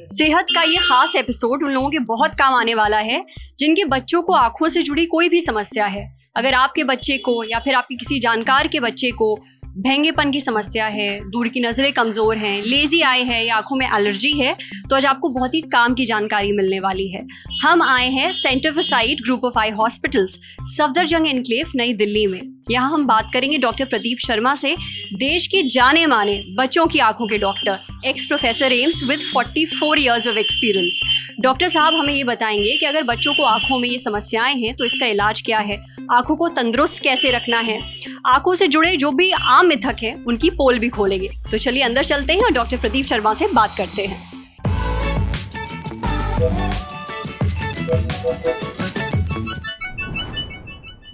सेहत का ये खास एपिसोड उन लोगों के बहुत काम आने वाला है जिनके बच्चों को आंखों से जुड़ी कोई भी समस्या है। अगर आपके बच्चे को या फिर आपके किसी जानकार के बच्चे को भेंगेपन की समस्या है, दूर की नज़रें कमज़ोर हैं, लेजी आई है या आंखों में एलर्जी है, तो आज आपको बहुत ही काम की जानकारी मिलने वाली है। हम आए हैं centre for site group of I hospitals, Safdarjung enclave, नई दिल्ली में। यहाँ हम बात करेंगे डॉक्टर प्रदीप शर्मा से, देश के जाने माने बच्चों की आंखों के doctor, x professor AIIMS with 44 years of experience. Doctor साहब हमें ये बताएंगे कि अगर बच्चों को आंखों में ये समस्याएं हैं तो इसका इलाज क्या है, आंखों को तंदुरुस्त कैसे रखना है, आंखों से जुड़े जो भी आम मिथक है उनकी पोल भी खोलेंगे। तो चलिए अंदर चलते हैं और डॉक्टर प्रदीप शर्मा से बात करते हैं।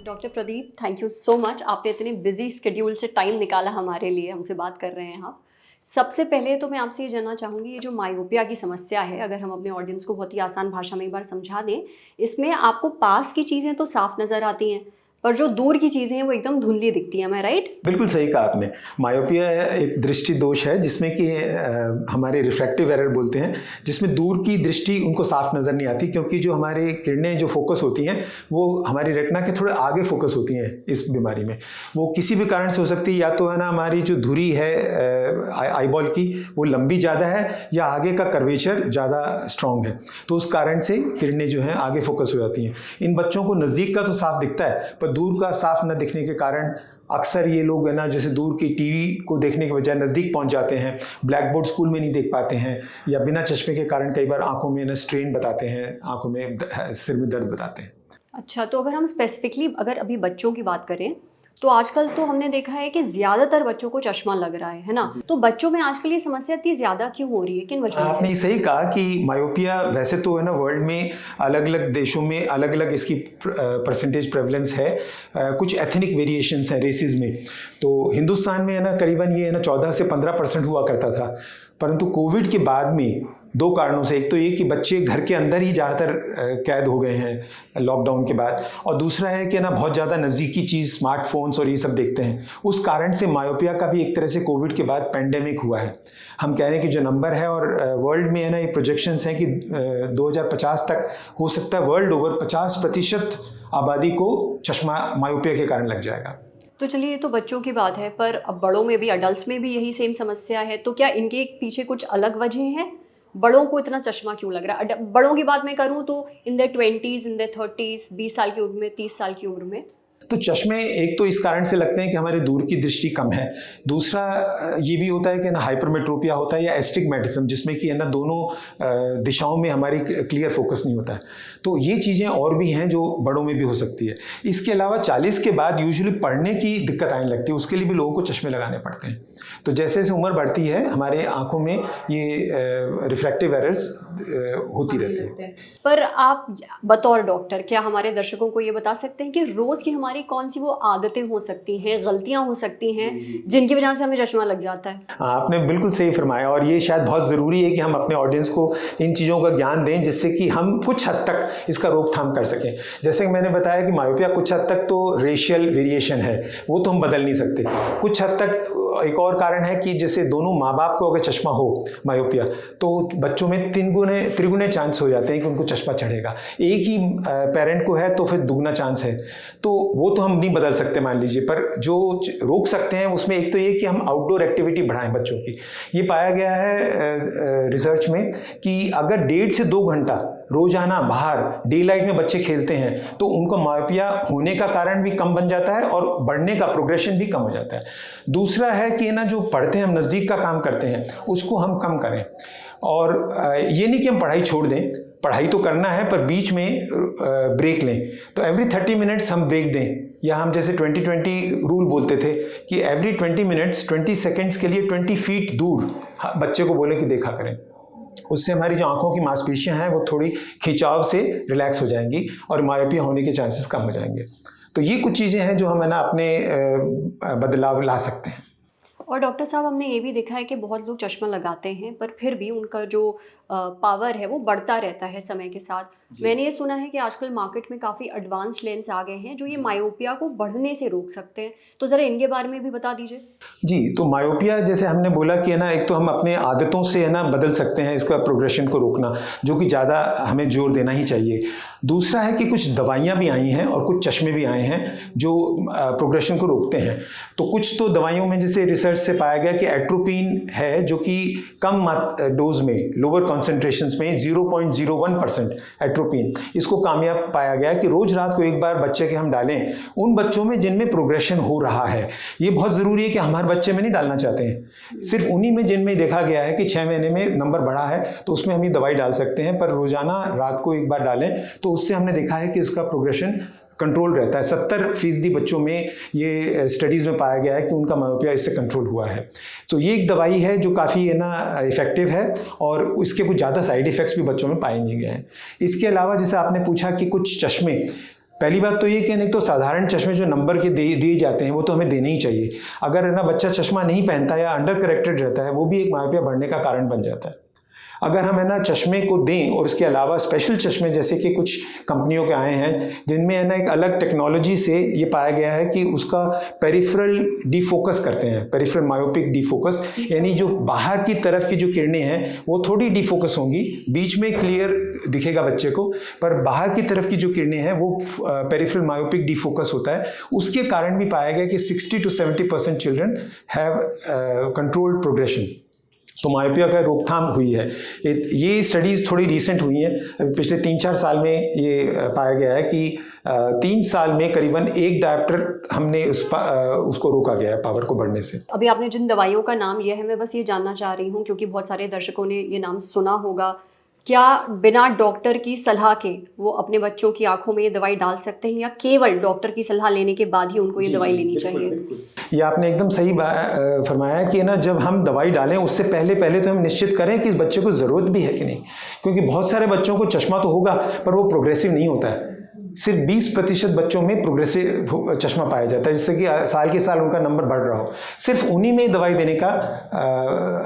Doctor Pradeep, thank you so much, आपने इतने बिजी स्केड्यूल से टाइम निकाला हमारे लिए, हमसे बात कर रहे हैं आप। सबसे पहले तो मैं आपसे ये जानना चाहूँगी, ये जो मायोपिया की समस्या है, अगर हम अपने ऑडियंस को बहुत ही आसान भाषा में एक बार समझा दें, इसमें आपको पास की चीज़ें तो साफ नज़र आती हैं पर जो दूर की चीज़ें हैं वो एकदम धुंधली दिखती हैं, मैं राइट? बिल्कुल सही कहा आपने। मायोपिया एक दृष्टि दोष है जिसमें कि हमारे रिफ्रैक्टिव एरर बोलते हैं, जिसमें दूर की दृष्टि उनको साफ नज़र नहीं आती, क्योंकि जो हमारी किरणें जो फोकस होती हैं वो हमारी रेटिना के थोड़े आगे फोकस होती हैं। इस बीमारी में वो किसी भी कारण से हो सकती है, या तो है ना हमारी जो धुरी है आई बॉल की वो लंबी ज़्यादा है या आगे का कर्वेचर ज़्यादा स्ट्रॉन्ग है, तो उस कारण से किरणें जो हैं आगे फोकस हो जाती हैं। इन बच्चों को नज़दीक का तो साफ दिखता है पर दूर का साफ न दिखने के कारण अक्सर ये लोग है ना, जैसे दूर की टीवी को देखने के बजाय नज़दीक पहुंच जाते हैं, ब्लैक बोर्ड स्कूल में नहीं देख पाते हैं, या बिना चश्मे के कारण कई बार आंखों में ना स्ट्रेन बताते हैं, आंखों में सिर में दर्द बताते हैं। अच्छा, तो अगर हम स्पेसिफिकली अगर अभी बच्चों की बात करें तो आजकल तो हमने देखा है कि ज़्यादातर बच्चों को चश्मा लग रहा है ना? तो बच्चों में आजकल ये समस्या इतनी ज़्यादा क्यों हो रही है, किन वजह से? आपने सही कहा कि मायोपिया वैसे तो है ना वर्ल्ड में अलग अलग देशों में अलग अलग इसकी परसेंटेज प्रेवलेंस है, कुछ एथनिक वेरिएशंस हैं रेसेस में। तो हिंदुस्तान में है ना करीबन ये है ना 14 से 15% हुआ करता था, परंतु कोविड के बाद में दो कारणों से, एक तो ये कि बच्चे घर के अंदर ही ज़्यादातर कैद हो गए हैं लॉकडाउन के बाद, और दूसरा है कि ना बहुत ज़्यादा नज़दीकी चीज़ स्मार्टफोन्स और ये सब देखते हैं। उस कारण से मायोपिया का भी एक तरह से कोविड के बाद पेंडेमिक हुआ है। हम कह रहे हैं कि जो नंबर है, और वर्ल्ड में है ना ये प्रोजेक्शंस हैं कि 2050 तक हो सकता है वर्ल्ड ओवर 50% आबादी को चश्मा मायोपिया के कारण लग जाएगा। तो चलिए, ये तो बच्चों की बात है, पर अब बड़ों में भी, अडल्ट्स में भी यही सेम समस्या है, तो क्या इनके पीछे कुछ अलग वजह है? बड़ों को इतना चश्मा क्यों लग रहा है? बड़ों की बात मैं करूं तो in the 20s, in the 30s, 20 साल की उम्र में, 30 साल की उम्र में। तो चश्मे एक तो इस कारण से लगते हैं कि हमारे दूर की दृष्टि कम है, दूसरा ये भी होता है कि ना हाइपरमेट्रोपिया होता है या एस्टिग्मेटिज्म, जिसमें कि है ना दोनों दिशाओं में हमारी क्लियर फोकस नहीं होता है। तो ये चीज़ें और भी हैं जो बड़ों में भी हो सकती है। इसके अलावा 40 के बाद यूजुअली पढ़ने की दिक्कत आने लगती है, उसके लिए भी लोगों को चश्मे लगाने पड़ते हैं। तो जैसे जैसे उम्र बढ़ती है हमारे आँखों में ये रिफ्रैक्टिव एरर्स होती रहती है। पर आप बतौर डॉक्टर क्या हमारे दर्शकों को ये बता सकते हैं कि रोज़ की हमारी कौन सी वो आदतें हो सकती हैं, गलतियां हो सकती हैं जिनकी वजह से हमें चश्मा लग जाता है? आपने बिल्कुल सही फरमाया, और ये शायद बहुत ज़रूरी है कि हम अपने ऑडियंस को इन चीज़ों का ज्ञान दें, जिससे कि हम कुछ हद तक इसका रोकथाम कर सकें। जैसे कि मैंने बताया कि मायोपिया कुछ हद तक तो रेशियल वेरिएशन है, वो तो हम बदल नहीं सकते। कुछ हद तक एक और कारण है कि जैसे दोनों माँ बाप को अगर चश्मा हो मायोपिया, तो बच्चों में त्रिगुने चांस हो जाते हैं कि उनको चश्मा चढ़ेगा। एक ही पेरेंट को है तो फिर दुगना चांस है। तो वो तो हम नहीं बदल सकते मान लीजिए, पर जो रोक सकते हैं उसमें एक तो ये कि हम आउटडोर एक्टिविटी बढ़ाएं बच्चों की। ये पाया गया है रिसर्च में कि अगर 1.5 से 2 घंटा रोजाना बाहर डे लाइट में बच्चे खेलते हैं तो उनको मायोपिया होने का कारण भी कम बन जाता है और बढ़ने का प्रोग्रेशन भी कम हो जाता है। दूसरा है कि ना जो पढ़ते हैं, हम नज़दीक का काम करते हैं, उसको हम कम करें। और ये नहीं कि हम पढ़ाई छोड़ दें, पढ़ाई तो करना है पर बीच में ब्रेक लें। तो एवरी 30 मिनट्स हम ब्रेक दें, या हम जैसे 20-20 रूल बोलते थे कि एवरी 20 मिनट्स 20 सेकेंड्स के लिए 20 फीट दूर बच्चे को बोलें कि देखा करें। उससे हमारी जो आंखों की मांसपेशियां हैं वो थोड़ी खिंचाव से रिलैक्स हो जाएंगी और मायोपिया होने के चांसेस कम हो जाएंगे। तो ये कुछ चीज़ें हैं जो हम है ना अपने बदलाव ला सकते हैं। और डॉक्टर साहब, हमने ये भी देखा है कि बहुत लोग चश्मा लगाते हैं पर फिर भी उनका जो पावर है वो बढ़ता रहता है समय के साथ। मैंने ये सुना है कि आजकल मार्केट में काफ़ी एडवांस लेंस आ गए हैं जो ये मायोपिया को बढ़ने से रोक सकते हैं, तो ज़रा इनके बारे में भी बता दीजिए। जी, तो मायोपिया जैसे हमने बोला कि है ना, एक तो हम अपने आदतों से है ना बदल सकते हैं इसका प्रोग्रेशन को रोकना, जो कि ज़्यादा हमें जोर देना ही चाहिए। दूसरा है कि कुछ दवाइयाँ भी आई हैं और कुछ चश्मे भी आए हैं जो प्रोग्रेशन को रोकते हैं। तो कुछ तो दवाइयों में जैसे रिसर्च से पाया गया कि एट्रोपिन है जो कि कम डोज में, लोअर कॉन्सेंट्रेशंस में 0.01% एट्रोपिन, इसको कामयाब पाया गया कि रोज़ रात को एक बार बच्चे के हम डालें उन बच्चों में जिनमें प्रोग्रेशन हो रहा है। ये बहुत ज़रूरी है कि हमारे बच्चे में नहीं डालना चाहते हैं, सिर्फ उन्हीं में जिनमें देखा गया है कि 6 महीने में नंबर बढ़ा है तो उसमें हम ये दवाई डाल सकते हैं, पर रोज़ाना रात को एक बार डालें तो उससे हमने देखा है कि उसका प्रोग्रेशन कंट्रोल रहता है। 70% बच्चों में ये स्टडीज़ में पाया गया है कि उनका मायोपिया इससे कंट्रोल हुआ है। तो ये एक दवाई है जो काफ़ी है ना इफ़ेक्टिव है और इसके कुछ ज़्यादा साइड इफ़ेक्ट्स भी बच्चों में पाए नहीं गए हैं। इसके अलावा जैसे आपने पूछा कि कुछ चश्मे, पहली बात तो ये कि नहीं तो साधारण चश्मे जो नंबर के दिए जाते हैं वो तो हमें देने ही चाहिए। अगर है ना बच्चा चश्मा नहीं पहनता या अंडर करेक्टेड रहता है वो भी एक मायोपिया बढ़ने का कारण बन जाता है। अगर हम है ना चश्मे को दें और इसके अलावा स्पेशल चश्मे जैसे कि कुछ कंपनियों के आए हैं जिनमें है ना एक अलग टेक्नोलॉजी से ये पाया गया है कि उसका पेरिफेरल डिफोकस करते हैं, पेरिफेरल मायोपिक डिफोकस, यानी जो बाहर की तरफ की जो किरणें हैं वो थोड़ी डिफोकस होंगी, बीच में क्लियर दिखेगा बच्चे को, पर बाहर की तरफ की जो किरणें हैं वो पेरिफेरल मायोपिक डिफोकस होता है। उसके कारण भी पाया गया कि 60 to 70% children have controlled progression. तो मायोपिया का रोकथाम हुई है। ये स्टडीज़ थोड़ी रीसेंट हुई हैं, पिछले 3-4 साल में ये पाया गया है कि 3 साल में करीबन 1 डायप्टर हमने उसको रोका गया है पावर को बढ़ने से। अभी आपने जिन दवाइयों का नाम लिया है, मैं बस ये जानना चाह रही हूँ क्योंकि बहुत सारे दर्शकों ने ये नाम सुना होगा, क्या बिना डॉक्टर की सलाह के वो अपने बच्चों की आंखों में ये दवाई डाल सकते हैं या केवल डॉक्टर की सलाह लेने के बाद ही उनको ये दवाई लेनी चाहिए? ये आपने एकदम सही फरमाया कि ना जब हम दवाई डालें उससे पहले तो हम निश्चित करें कि इस बच्चे को ज़रूरत भी है कि नहीं, क्योंकि बहुत सारे बच्चों को चश्मा तो होगा पर वो प्रोग्रेसिव नहीं होता है। सिर्फ 20% बच्चों में प्रोग्रेसिव चश्मा पाया जाता है, जिससे कि साल के साल उनका नंबर बढ़ रहा हो। सिर्फ उन्हीं में दवाई देने का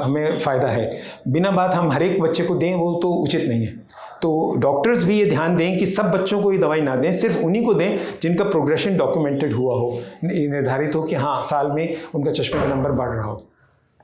हमें फ़ायदा है। बिना बात हम हर एक बच्चे को दें वो तो उचित नहीं है। तो डॉक्टर्स भी ये ध्यान दें कि सब बच्चों को ये दवाई ना दें, सिर्फ उन्हीं को दें जिनका प्रोग्रेशन डॉक्यूमेंटेड हुआ हो, निर्धारित हो कि हाँ साल में उनका चश्मे का नंबर बढ़ रहा हो।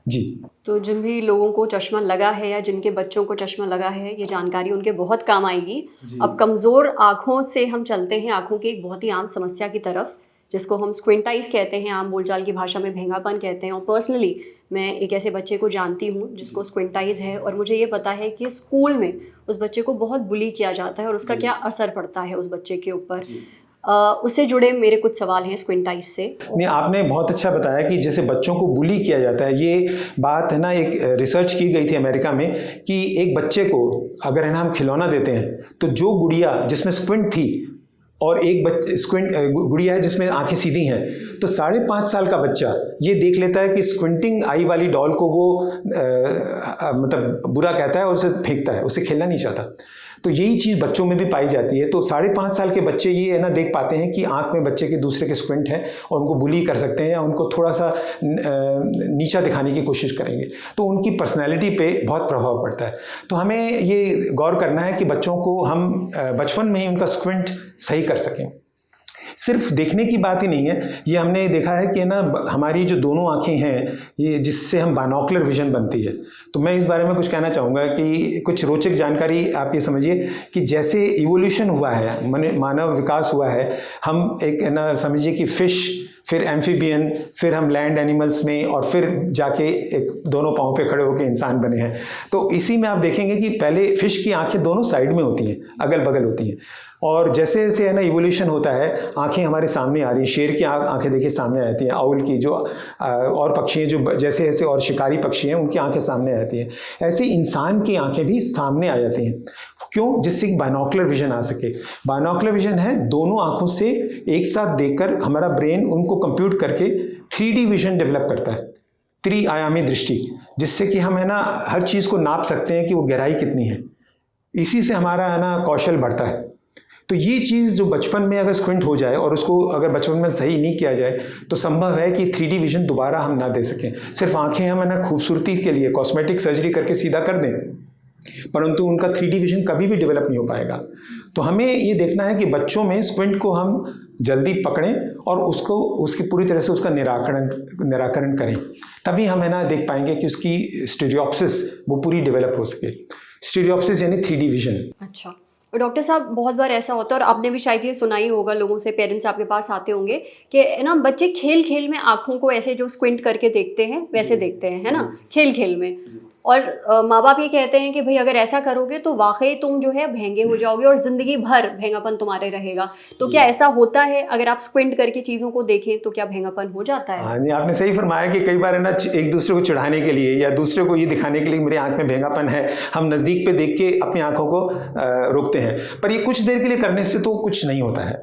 जी, तो जिन भी लोगों को चश्मा लगा है या जिनके बच्चों को चश्मा लगा है, ये जानकारी उनके बहुत काम आएगी। अब कमज़ोर आँखों से हम चलते हैं आँखों की एक बहुत ही आम समस्या की तरफ, जिसको हम स्क्विंटाइज कहते हैं, आम बोलचाल की भाषा में भेंगापन कहते हैं। और पर्सनली मैं एक ऐसे बच्चे को जानती हूँ जिसको स्क्विंटाइज है और मुझे ये पता है कि स्कूल में उस बच्चे को बहुत बुली किया जाता है और उसका क्या असर पड़ता है उस बच्चे के ऊपर। उससे जुड़े मेरे कुछ सवाल हैं स्क्विंटाइज से। नहीं, आपने बहुत अच्छा बताया कि जैसे बच्चों को बुली किया जाता है, ये बात है ना एक रिसर्च की गई थी अमेरिका में कि एक बच्चे को अगर है ना हम खिलौना देते हैं तो जो गुड़िया जिसमें स्क्विंट थी और एक स्क्विंट गुड़िया है जिसमें आंखें सीधी हैं, तो 5.5 साल का बच्चा ये देख लेता है कि स्क्विंटिंग आई वाली डॉल को वो मतलब बुरा कहता है और उसे फेंकता है, उसे खेलना नहीं चाहता। तो यही चीज़ बच्चों में भी पाई जाती है। तो 5.5 साल के बच्चे ये है ना देख पाते हैं कि आंख में बच्चे के दूसरे के स्क्विंट है और उनको बुली कर सकते हैं या उनको थोड़ा सा नीचा दिखाने की कोशिश करेंगे, तो उनकी पर्सनैलिटी पे बहुत प्रभाव पड़ता है। तो हमें ये गौर करना है कि बच्चों को हम बचपन में ही उनका स्क्विंट सही कर सकें। सिर्फ देखने की बात ही नहीं है, ये हमने देखा है कि ना हमारी जो दोनों आंखें हैं ये जिससे हम बाइनोकुलर विजन बनती है। तो मैं इस बारे में कुछ कहना चाहूँगा कि कुछ रोचक जानकारी आप ये समझिए कि जैसे इवोल्यूशन हुआ है, मानव विकास हुआ है, हम एक ना समझिए कि फिश, फिर एम्फीबियन, फिर हम लैंड एनिमल्स में और फिर जाके एक दोनों पाँव पे खड़े होकर इंसान बने हैं। तो इसी में आप देखेंगे कि पहले फिश की आंखें दोनों साइड में होती हैं, अगल बगल होती हैं, और जैसे जैसे है ना इवोल्यूशन होता है आंखें हमारे सामने आ रही है। शेर की आंखें देखिए सामने आती हैं, आउल की जो और पक्षी हैं जो जैसे जैसे और शिकारी पक्षी हैं उनकी आंखें सामने आती हैं, ऐसे इंसान की आंखें भी सामने आ जाती हैं। क्यों? जिससे कि बाइनोकुलर विजन आ सके। बाइनोकुलर विजन है दोनों आंखों से एक साथ देखकर हमारा ब्रेन उनको कंप्यूट करके 3D विजन डेवलप करता है, त्रिआयामी दृष्टि, जिससे कि हम है ना हर चीज़ को नाप सकते हैं कि वो गहराई कितनी है। इसी से हमारा है ना कौशल बढ़ता है। तो ये चीज़ जो बचपन में अगर स्क्विंट हो जाए और उसको अगर बचपन में सही नहीं किया जाए तो संभव है कि 3D विजन दोबारा हम ना दे सकें। सिर्फ आंखें हम है ना खूबसूरती के लिए कॉस्मेटिक सर्जरी करके सीधा कर दें, परंतु उनका 3D विजन कभी भी डेवलप नहीं हो पाएगा। तो हमें ये देखना है कि बच्चों में स्क्विंट को हम जल्दी पकड़ें और उसकी पूरी तरह से उसका निराकरण करें, तभी हम है ना देख पाएंगे कि उसकी स्टीरियोप्सिस वो पूरी डेवलप हो सके। स्टीरियोप्सिस यानी 3D विजन। अच्छा, और डॉक्टर साहब बहुत बार ऐसा होता है, और आपने भी शायद ये सुना ही होगा, लोगों से, पेरेंट्स आपके पास आते होंगे कि ना बच्चे खेल खेल में आँखों को ऐसे जो स्क्विंट करके देखते हैं वैसे देखते हैं, है ना, खेल खेल में। और माँ बाप ये कहते हैं कि भाई अगर ऐसा करोगे तो वाकई तुम जो है भेंगे हो जाओगे और ज़िंदगी भर भेंगापन तुम्हारे रहेगा। तो क्या ऐसा होता है, अगर आप स्क्विंट करके चीज़ों को देखें तो क्या भेंगापन हो जाता है? हाँ जी, आपने सही फरमाया कि कई बार है ना एक दूसरे को चिढ़ाने के लिए या दूसरे को ये दिखाने के लिए मेरी आंख में भेंगापन है, हम नज़दीक पे देख के अपनी आंखों को रोकते हैं। पर ये कुछ देर के लिए करने से तो कुछ नहीं होता है,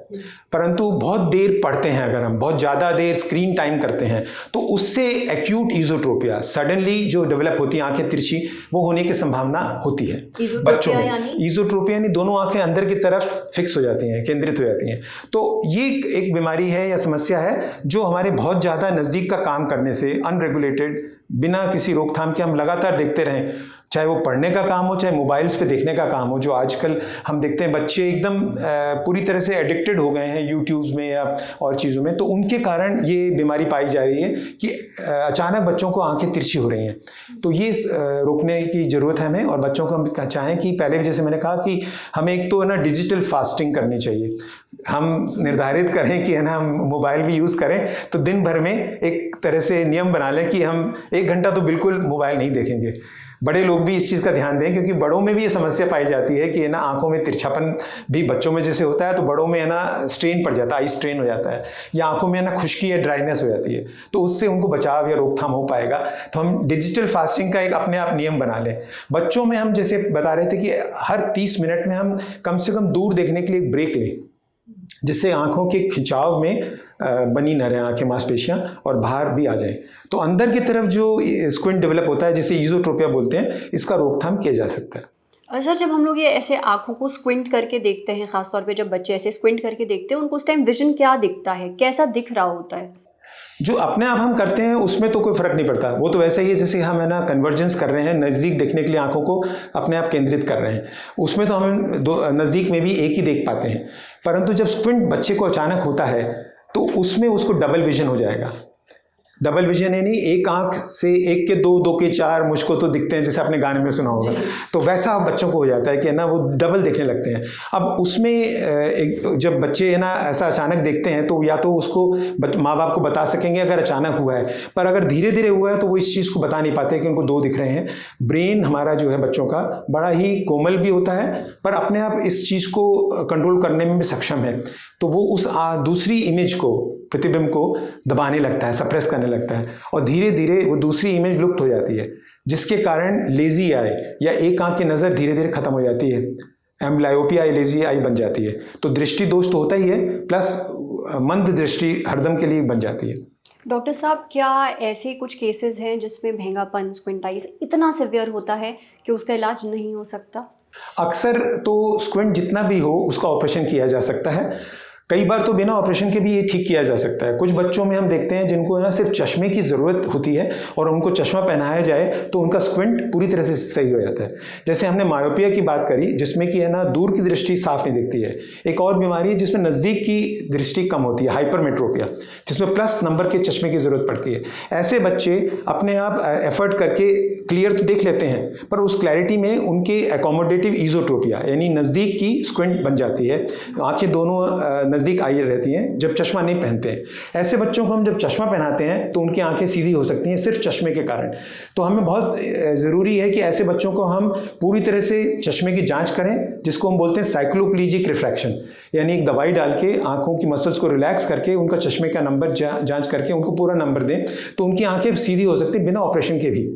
परंतु बहुत देर पढ़ते हैं, अगर हम बहुत ज़्यादा देर स्क्रीन टाइम करते हैं तो उससे एक्यूट ईजोट्रोपिया सडनली जो डेवलप होती है आंखें तिरछी, वो होने की संभावना होती है बच्चों में। ईजोट्रोपिया यानी दोनों आंखें अंदर की तरफ फिक्स हो जाती हैं, केंद्रित हो जाती हैं। तो ये एक बीमारी है या समस्या है जो हमारे बहुत ज़्यादा नज़दीक का काम करने से अनरेगुलेटेड, बिना किसी रोकथाम के हम लगातार देखते रहें, चाहे वो पढ़ने का काम हो, चाहे मोबाइल्स पे देखने का काम हो। जो आजकल हम देखते हैं बच्चे एकदम पूरी तरह से एडिक्टेड हो गए हैं यूट्यूब्स में या और चीज़ों में, तो उनके कारण ये बीमारी पाई जा रही है कि अचानक बच्चों को आंखें तिरछी हो रही हैं। तो ये रोकने की ज़रूरत है हमें, और बच्चों को हम चाहें कि पहले जैसे मैंने कहा कि हमें एक तो है ना डिजिटल फास्टिंग करनी चाहिए। हम निर्धारित करें कि है ना हम मोबाइल भी यूज़ करें तो दिन भर में एक तरह से नियम बना लें कि हम 1 घंटा तो बिल्कुल मोबाइल नहीं देखेंगे। बड़े लोग भी इस चीज़ का ध्यान दें, क्योंकि बड़ों में भी ये समस्या पाई जाती है कि है ना आंखों में तिरछापन भी बच्चों में जैसे होता है तो बड़ों में है ना स्ट्रेन पड़ जाता है, आई स्ट्रेन हो जाता है, या आंखों में है ना खुश्की या ड्राइनेस हो जाती है। तो उससे उनको बचाव या रोकथाम हो पाएगा। तो हम डिजिटल फास्टिंग का एक अपने आप नियम बना लें। बच्चों में हम जैसे बता रहे थे कि हर 30 मिनट में हम कम से कम दूर देखने के लिए एक ब्रेक लें, जिससे आंखों के खिंचाव में बनी न रहे आंखें मांसपेशियां और बाहर भी आ जाएं। तो अंदर की तरफ जो स्क्विंट डेवलप होता है जिसे ईजोट्रोपिया बोलते हैं, इसका रोकथाम किया जा सकता है। और सर, जब हम लोग ये ऐसे आंखों को स्क्विंट करके देखते हैं, खासतौर पे जब बच्चे ऐसे स्क्विंट करके देखते हैं, उनको उस टाइम विजन क्या दिखता है, कैसा दिख रहा होता है? जो अपने आप हम करते हैं उसमें तो कोई फर्क नहीं पड़ता, वो तो वैसा ही है जैसे हम है ना कन्वर्जेंस कर रहे हैं, नज़दीक देखने के लिए आंखों को अपने आप केंद्रित कर रहे हैं, उसमें तो हम नज़दीक में भी एक ही देख पाते हैं। परंतु जब स्क्विंट बच्चे को अचानक होता है तो उसमें उसको डबल विजन हो जाएगा। डबल विजन यानी एक आंख से 1 के 2, 2 के 4 मुझको तो दिखते हैं, जैसे आपने गाने में सुना होगा। तो वैसा बच्चों को हो जाता है कि है ना वो डबल देखने लगते हैं। अब उसमें जब बच्चे है ना ऐसा अचानक देखते हैं तो या तो उसको माँ बाप को बता सकेंगे अगर अचानक हुआ है, पर अगर धीरे धीरे हुआ है तो वो इस चीज़ को बता नहीं पाते कि उनको 2 दिख रहे हैं। ब्रेन हमारा जो है बच्चों का बड़ा ही कोमल भी होता है, पर अपने आप इस चीज़ को कंट्रोल करने में भी सक्षम है। तो वो उस दूसरी इमेज को, प्रतिबिंब को दबाने लगता है, सप्रेस करने लगता है, और धीरे धीरे वो दूसरी इमेज लुप्त हो जाती है, जिसके कारण लेजी आई या एक आंख की नज़र धीरे धीरे खत्म हो जाती है, एम्ब्लायोपिया या लेजी आई बन जाती है। तो दृष्टि दोष तो होता ही है, प्लस मंद दृष्टि हरदम के लिए बन जाती है। डॉक्टर साहब, क्या ऐसे कुछ केसेस हैं जिसमें भेंगापन, स्क्विंटाइज इतना सिवियर होता है कि उसका इलाज नहीं हो सकता? अक्सर तो स्क्विंट जितना भी हो उसका ऑपरेशन किया जा सकता है। कई बार तो बिना ऑपरेशन के भी ये ठीक किया जा सकता है। कुछ बच्चों में हम देखते हैं जिनको है ना सिर्फ चश्मे की ज़रूरत होती है और उनको चश्मा पहनाया जाए तो उनका स्क्विंट पूरी तरह से सही हो जाता है। जैसे हमने मायोपिया की बात करी, जिसमें कि है ना दूर की दृष्टि साफ नहीं दिखती है। एक और बीमारी है जिसमें नज़दीक की दृष्टि कम होती है, हाइपरमेट्रोपिया, जिसमें प्लस नंबर के चश्मे की ज़रूरत पड़ती है। ऐसे बच्चे अपने आप एफर्ट करके क्लियर तो देख लेते हैं, पर उस क्लैरिटी में उनके एकोमोडेटिव ईजोट्रोपिया यानी नज़दीक की स्क्विंट बन जाती है, आंखें दोनों नज़दीक आई रहती हैं जब चश्मा नहीं पहनते हैं। ऐसे बच्चों को हम जब चश्मा पहनाते हैं तो उनकी आंखें सीधी हो सकती हैं सिर्फ चश्मे के कारण। तो हमें बहुत ज़रूरी है कि ऐसे बच्चों को हम पूरी तरह से चश्मे की जांच करें, जिसको हम बोलते हैं साइक्लोप्लीजिक रिफ्रैक्शन, यानी एक दवाई डाल के आंखों की मसल्स को रिलैक्स करके उनका चश्मे का नंबर जांच करके उनको पूरा नंबर दें तो उनकी आंखें सीधी हो सकती हैं बिना ऑपरेशन के भी।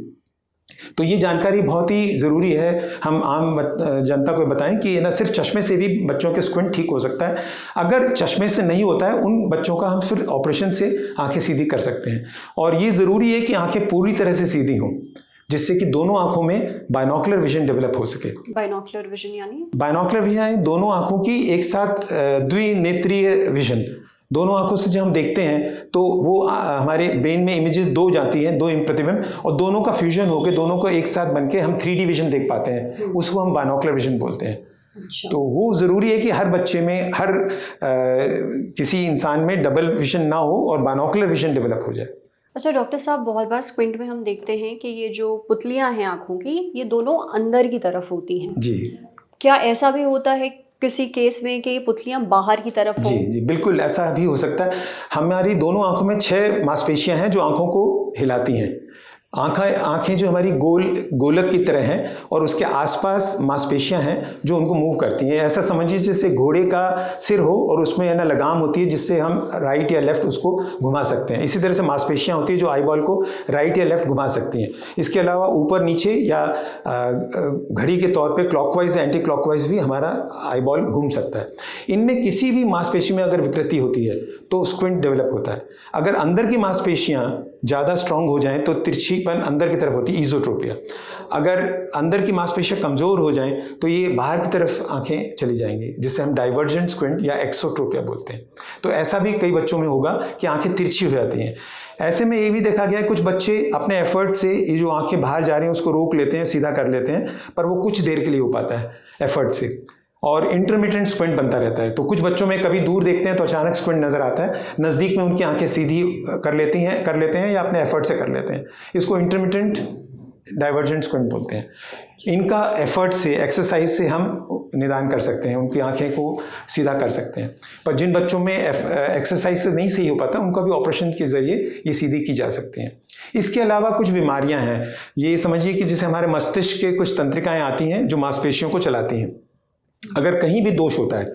तो ये जानकारी बहुत ही ज़रूरी है, हम आम जनता को बताएं कि ना सिर्फ चश्मे से भी बच्चों के स्क्विंट ठीक हो सकता है। अगर चश्मे से नहीं होता है उन बच्चों का हम फिर ऑपरेशन से आंखें सीधी कर सकते हैं। और ये ज़रूरी है कि आंखें पूरी तरह से सीधी हों, जिससे कि दोनों आंखों में बाइनोकुलर विजन डेवलप हो सके। बाइनोकुलर विजन यानी? बाइनोकुलर विजन यानी दोनों आंखों की एक साथ द्विनेत्रीय विजन। दोनों आंखों से जब हम देखते हैं तो वो हमारे ब्रेन में इमेजेस दो जाती हैं, दो प्रतिबिंब, और दोनों का फ्यूजन होकर दोनों को एक साथ बनके हम 3D विजन देख पाते हैं, उसको हम बाइनोकुलर विजन बोलते हैं। अच्छा। तो वो ज़रूरी है कि हर बच्चे में, हर किसी इंसान में डबल विजन ना हो और बाइनोकुलर विजन डेवलप हो जाए। अच्छा डॉक्टर साहब, बहुत बार स्क्विंट में हम देखते हैं कि ये जो पुतलियां हैं आँखों की, ये दोनों अंदर की तरफ होती हैं। जी। क्या ऐसा भी होता है किसी केस में कि ये पुतलियां बाहर की तरफ हों? जी बिल्कुल, ऐसा भी हो सकता है। हमारी दोनों आंखों में 6 मांसपेशियां हैं जो आंखों को हिलाती हैं। आंखें जो हमारी गोलक की तरह हैं और उसके आसपास मांसपेशियां हैं जो उनको मूव करती हैं। ऐसा समझिए जैसे घोड़े का सिर हो और उसमें है ना लगाम होती है जिससे हम राइट या लेफ्ट उसको घुमा सकते हैं। इसी तरह से मांसपेशियां होती है जो आईबॉल को राइट या लेफ्ट घुमा सकती हैं। इसके अलावा ऊपर नीचे या घड़ी के तौर पे क्लॉकवाइज या एंटी क्लॉकवाइज भी हमारा आईबॉल घूम सकता है। इनमें किसी भी मांसपेशी में अगर विकृति होती है तो स्क्विंट डेवलप होता है। अगर अंदर की मांसपेशियां ज़्यादा स्ट्रांग हो जाएं तो तिरछीपन अंदर की तरफ होती है, ईज़ोट्रोपिया। अगर अंदर की मांसपेशियां कमज़ोर हो जाएं तो ये बाहर की तरफ आंखें चली जाएंगी, जिसे हम डाइवर्जेंट स्क्विंट या एक्सोट्रोपिया बोलते हैं। तो ऐसा भी कई बच्चों में होगा कि आंखें तिरछी हो जाती हैं। ऐसे में ये भी देखा गया है कुछ बच्चे अपने एफर्ट से ये जो आंखें बाहर जा रही हैं उसको रोक लेते हैं, सीधा कर लेते हैं, पर वो कुछ देर के लिए हो पाता है एफर्ट से, और इंटरमिटेंट स्क्विंट बनता रहता है। तो कुछ बच्चों में कभी दूर देखते हैं तो अचानक स्क्विंट नजर आता है, नज़दीक में उनकी आंखें सीधी कर लेते हैं या अपने एफर्ट से कर लेते हैं। इसको इंटरमिटेंट डाइवर्जेंट स्क्विंट बोलते हैं। इनका एफर्ट से, एक्सरसाइज से हम निदान कर सकते हैं, उनकी आंखें को सीधा कर सकते हैं। पर जिन बच्चों में एक्सरसाइज से नहीं सही हो पाता उनका भी ऑपरेशन के ज़रिए ये सीधी की जा सकती हैं। इसके अलावा कुछ बीमारियां हैं, ये समझिए कि जैसे हमारे मस्तिष्क के कुछ तंत्रिकाएँ आती हैं जो मांसपेशियों को चलाती हैं। अगर कहीं भी दोष होता है,